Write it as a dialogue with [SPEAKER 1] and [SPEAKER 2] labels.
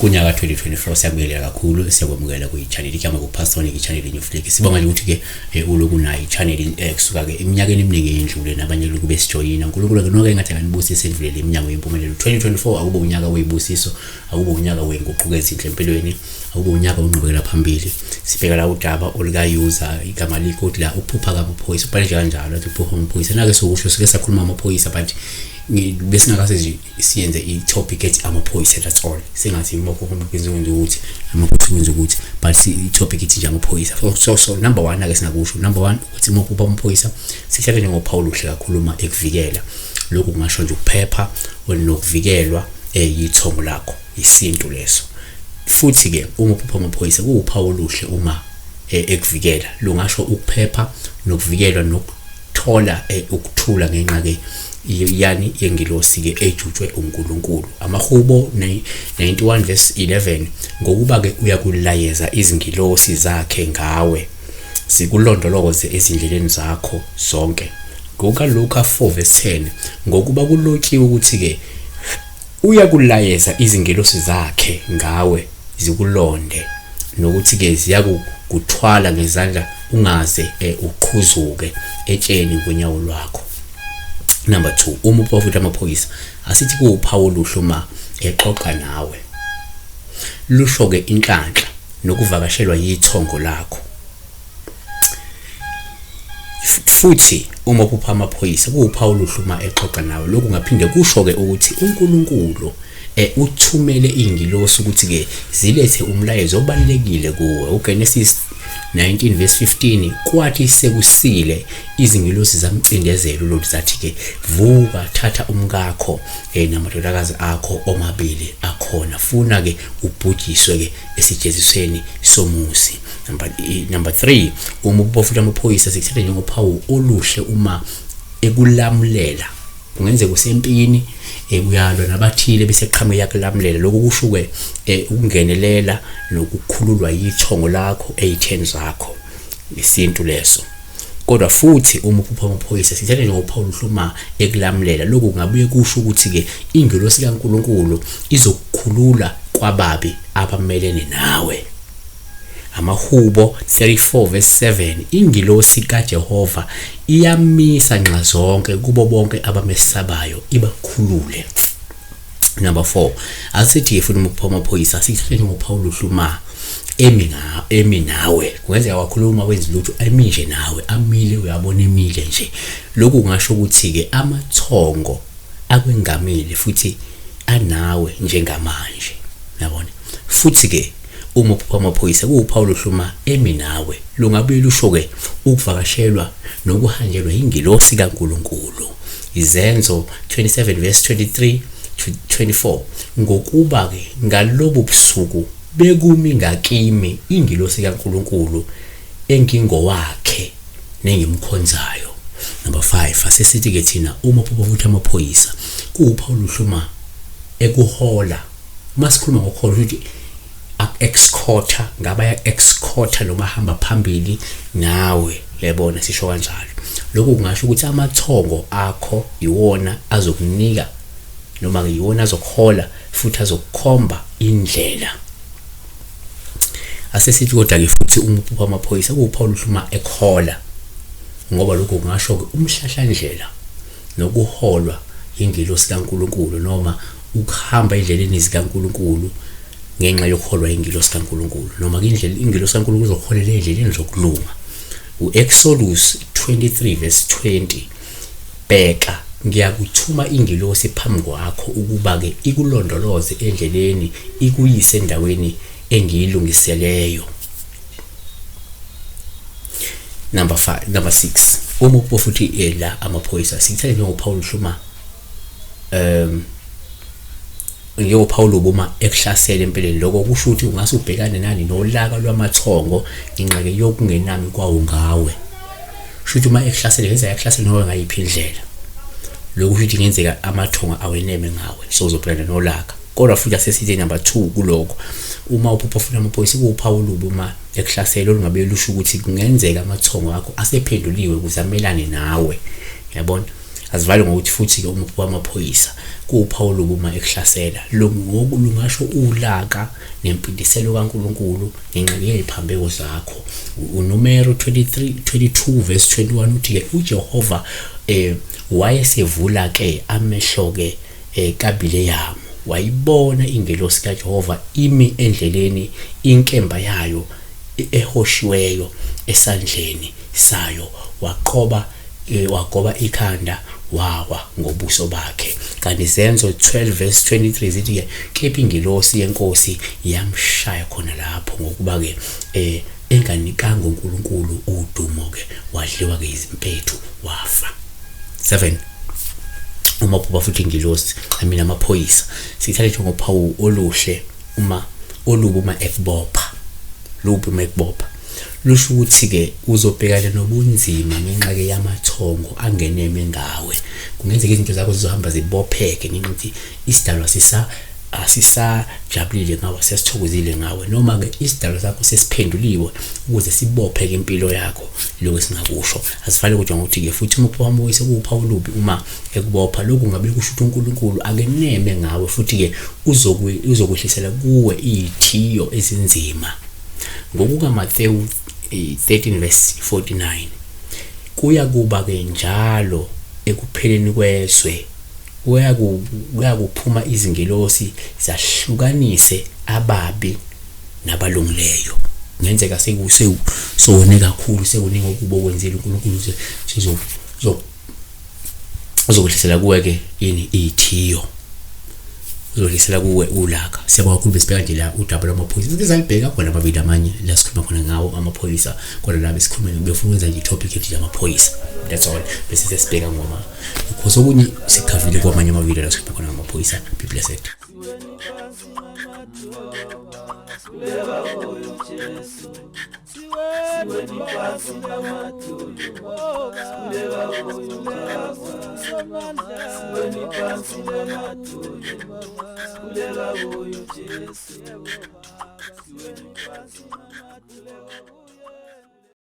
[SPEAKER 1] kunyaka 2024 siyabingelela kakhulu siyakwamukela kwi-channel ikama ku-Pastor i-channel New Flick. Sibonga ukuthi ke uloku nayo i-channel kusuka ke iminyakeni eminingi endlule nabanye lokhu besijoyina. uNkulunkulu ke nonke engathi anganibusisa endlulele iminyango yempumelelo. 2024 akube unyaka weyibusiso, akube unyaka wenguquko ezinhle empilweni, akube unyaka onqubekela phambili. Sibheka la udaba olika user igama likho la ukuphupha kamaphoyisa ubhale kanjalo athi ukuphupha amaphoyisa. Nake sokusho sike sakhuluma amaphoyisa but besingakaze siyenze i-topic ethi amaphoyisa, that's all. Singathi imokwenza ukuthi amakuthumenza ukuthi but i-topic ithi nje amaphoyisa. So number 1 ake singakusho. Number 1 ukuthi imokupha amaphoyisa sithathe ngoPaul uhle kakhuluma ekuvikela. Lokhu kungasho nje ukuphepha nokuvikelwa yithongo lakho, isintu leso. Futhi ke uma uphupha amaphoyisa kuwuphawu oluhle uma ekuvikela. Lungasho ukuphepha nokuvikelwa nokuthola ukuthula ngenxa ke yani yengilosi ke ejutshwe uNkulunkulu. Amahubo 91 verse 11 ngokuba ke uyakulayeza izingilosi zakhe ngawe zikulondoloze ezindleleni zakho zonke. Ngoka Luka 4 verse 10 ngokuba kulotshiwe ukuthi ke uyakulayeza izingilosi zakhe ngawe zikulonde nokuthi ke ziyakuthwala ngezandla ungaze uqhuzuke etsheni kwenyawo lwakho. Number 2 uma uphupha amaphoyisa asithi kuwuphawu oluhluma exoxa nawe. Lusho ke inhlanhla nokuvakashelwa yithongo lakho. Futhi uma uphupha amaphoyisa kuwuphawu oluhluma exoxa nawe. Lokhu ngaphinde kusho ke ukuthi uNkulunkulu uthumele ingilosi ukuthi ke zilethe umlayezo obalekile kuwe. uGenesis 19 verse 15 kwathi sekusile izingilosi zamcindezela uLord zathi ke vuka thatha umkakho namadodakazi akho omabili akhona funa ke ubhujiswe ke esijezisweni somusi. Number 3 uma uphupha amaphoyisa sikuthatha njengophawu oluhle uma ekulamulela. Kungenzeka usempini uyalwa nabathile bese qhamuka yakulamulela. Lokho kusho ke ukungenelela nokukhululwa yithongo lakho ezitheni zakho, isintu leso. Kodwa futhi uma uphupha amaphoyisa sithatha njengophawu oluhluma ekulamulela. Lokho kungabuye kusho ukuthi ke ingilosi kaNkulunkulu izokukhulula kwababi abamelene nawe. Amahubo 34 verse 7 ingilosi kaJehova iyamisa nxa zonke kubo bonke abamesabayo ibakhulule. Number 4 asithi efuna ukuphupha amaphoyisa sithathe ngophawu oluhluma emi nawe. Kungenzeka wakhuluma wenza lutho eminje nawe amile uyabona emile nje. Lokhu kungasho ukuthi ke amathongo akwengamile futhi anawe njengamanje, yabona. Futhi ke uma uphupha amaphoyisa kuwuphawu oluhluma emi nawe. Lungabuye lusho ke ukuvakashelwa nokuhanjelwa ingilosi kaNkulunkulu. Izenzo 27 verse 23 24 ngokuba ke ngalobu busuku bekumi ngakimi ingilosi kaNkulunkulu engingowakhe nengimkhonzayo. Number 5 asesithi ke thina uma uphupha amaphoyisa kuwuphawu oluhluma ekuhola. Masikhuluma ngokuhola ukuthi escorter ngabaya escorter noma hamba phambili nawe, yabona sisho kanjalo. Lokho kungasho ukuthi amathongo akho iwona azokunika noma ke iwona azokhola futhi azokukhomba indlela. Asesithi kodwa ke futhi uma uphupha amaphoyisa kuwuphawu oluhluma ekhola ngoba lokho kungasho ke umhlahlandlela nokuholwa ingilosi kaNkulunkulu noma ukuhamba endleleni zikaNkulunkulu ngenxa yokholwa ingilosi kaNkulunkulu noma indlela ingilosi kaNkulunkulu izokholela endleleni zokulunga. uExodus 23 verse 20 bheka ngiyakuthuma ingilosi phambi kwakho ukuba ke ikulondoloze endleleni ikuyise endaweni engiyilungiseleyo. Number 6 uma uphupha futhi la amaphoyisa sithathe njengophawu oluhluma ngeyoPaul ubuma ekuhlasela empeleni. Lokho kusho ukuthi ungase ubhekane nani nolaka lwamathongo ngenxa ke yokungenami kwawo ngawe. Shuthi uma ekuhlasela ngenza yakuhlasela noma ngayiphi indlela. Lokho futhi ngenzeka amathongo aweneme ngawe so uzobhekana nolaka. Kodwa futhi asesithi number 2 kuloko uma uphupha futhi amaphoyisa kuwuphawu ubuma ekuhlasela olungabe lusho ukuthi kungenzeka amathongo akho asephenduliwe ukuze amelane nawe, yabona. azivali ngokuthi futhi-ke umukhupha amaphoyisa kuwuphawu olubi uma ekuhlasela lungasho ulaka nempindiselo kaNkulunkulu ngenxa yeziphambeko zakho. uNumero 22 verse 21 uthi-ke uJehova wayesevula-ke amehlo-ke kaBileyamu, wayibona ingelosi kaJehova imi endleleni, inkemba yayo ehoshiweyo esandleni sayo, wagoba ikhanda wawa ngobuso bakhe. Kanti Izenzo 12 verse 23 zithi-ke kepha ingelosi yenkosi yamshaya khona lapho, ngokuba-ke enganikanga uNkulunkulu udumo-ke, wadliwa-ke izimpethu wafa. 7 uma kuba futhi ingilosi amaphoyisa sithathe njengophawu oluhle olubi uma ekubopha. Lubi uma ekubopha lusho ukuthi-ke uzobhekana nobunzima ngenxa-ke yamathongo angeneme ngawe. Kungenzeka izinto zakho zizohamba zibopheke ngenxa yokuthi isidalwa asisajabulile ngawe, sesithokozile ngawe, noma-ke isidalwa sakho sesiphenduliwe ukuze sibopheke impilo yakho. Lokho singakusho asifale kodwa ngokuthi-ke futhi umukhupha amaphoyisa kuwuphawu olubi uma ekubopha. Lokhu ngabe kusho ukuthi uNkulunkulu akeneme ngawe, futhi-ke uzokwehlisela kuwe izithiyo ezinzima. NgokukaMathewu 13 verse 49 kuya kuba-ke njalo ekupheleni kwezwe, kuyakuphuma izingelosi zahlukanise ababi nabalungileyo. Ngenzeka sewone kakhulu, sekuningi okuba okwenzile uNkulunkulu uzokwehlisela kuwe-ke yini izithiyo, uzodlulisela kuwe ulaka. Siyabonga kakhulu besibheka nje la udaba lwamaphoyisa. Sizalibheka khona amabili amanye la sikhuluma khona ngawo amaphoyisa, kodwa la besikhuluma befuna ukwenza nje itopic ethi amaphoyisa. That's all. Bese sesibheka ngoma because okunye sikhavile kwamanye amavideo la sikhuluma khona ngamaphoyisa. Be blessed.
[SPEAKER 2] Kuleka boyo Jesu, siweni phansi namathuba.